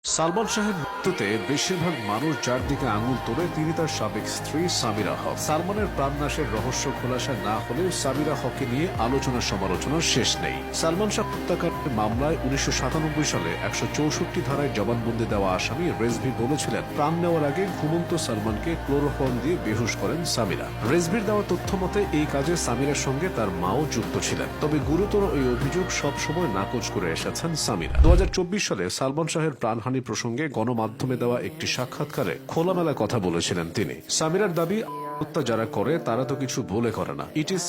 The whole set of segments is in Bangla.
সালমান শাহের মৃত্যুতে বেশিরভাগ মানুষ যার দিকে আঙুল তোলে তিনি তার সাবেক স্ত্রী সামিরা হক। সালমানের প্রাণনাশের রহস্য খোলাসা না হলেও সামিরা হককে নিয়ে আলোচনা সমালোচনার শেষ নেই। সালমান শাহ হত্যাকাণ্ডের মামলায় 1997 সালে 164 ধারায় জবানবন্দি দেওয়া আসামি রেজভি বলেছিলেন প্রাণ নেওয়ার আগে ঘুমন্ত সালমানকে ক্লোরোফর্ম দিয়ে বেহুশ করেন সামিরা। রেজভির দেওয়া তথ্য মতে এই কাজে সামিরার সঙ্গে তার মাও যুক্ত ছিলেন। তবে গুরুতর এই অভিযোগ সবসময় নাকচ করে এসেছেন সামিরা। 2024 সালে সালমান শাহের প্রাণহানি প্রসঙ্গে গণমাধ্যমে দেওয়া একটি সাক্ষাৎকারে খোলামেলা কথা বলেছিলেন তিনি। সামিরার দাবি, হত্যা যারা করে তারা তো কিছু ভুলে করে না, ইট ইজ।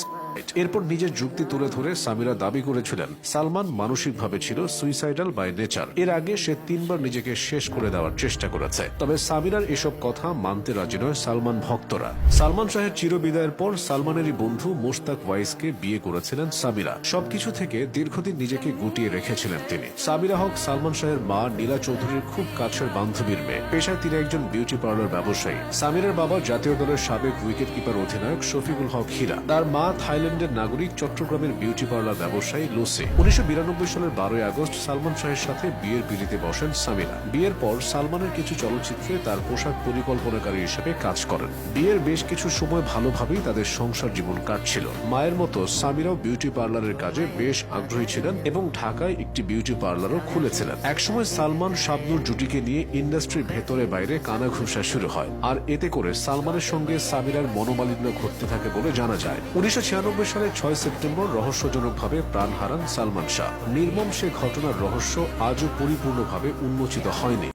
এরপর নিজের যুক্তি তুলে ধরে সামিরা দাবি করেছিলেন সালমান মানসিকভাবে ছিল সুইসাইডাল বাই নেচার। এর আগে সে 3 বার নিজেকে শেষ করে দেওয়ার চেষ্টা করেছে। তবে সামিরার এসব কথা মানতে রাজি নয় সালমান ভক্তরা। সালমান শাহের চিরবিদায়ের পর সালমানেরই বন্ধু মোশতাক ওয়াইসকে বিয়ে করেছিলেন সামিরা। সবকিছু থেকে দীর্ঘদিন নিজেকে গুটিয়ে রেখেছিলেন তিনি। সামিরা হক সালমান শাহের মা নীলা চৌধুরীর খুব কাছের বান্ধবীর মেয়ে। পেশায় তিনি একজন বিউটি পার্লার ব্যবসায়ী। সামিরার বাবা জাতীয় দলের সাবেক উইকেট কিপার অধিনায়ক শফিকুল হক হীরা। তার মা থাইল্যান্ডের নাগরিক, চট্টগ্রামের বিউটি পার্লার ব্যবসায়ী লুসি। 1992 সালের 12 আগস্ট সালমান শাহের সাথে বিয়ের পিঁড়িতে বসেন সামিরা। বিয়ের পর সালমানের কিছু চলচ্চিত্রে তার পোশাক পরিকল্পনাকারী হিসেবে কাজ করেন। বিয়ের বেশ কিছু সময় ভালোভাবেই তাদের সংসার জীবন কাটছিল। মায়ের মতো সামিরাও বিউটি পার্লারের কাজে বেশ আগ্রহী ছিলেন এবং ঢাকায় একটি বিউটি পার্লারও খুলেছিলেন। একসময় সালমান শাবনূর জুটিকে নিয়ে ইন্ডাস্ট্রির ভেতরে বাইরে কানাঘুষা শুরু হয়, আর এতে করে সালমানের সঙ্গে সামিরার মনোমালিন্য ঘটতে থাকে বলে জানা যায়। 1996 সালে 6 সেপ্টেম্বর রহস্যজনকভাবে প্রাণ হারান সালমান শাহ। নির্মম সে ঘটনার রহস্য আজও পরিপূর্ণভাবে উন্মোচিত হয়নি।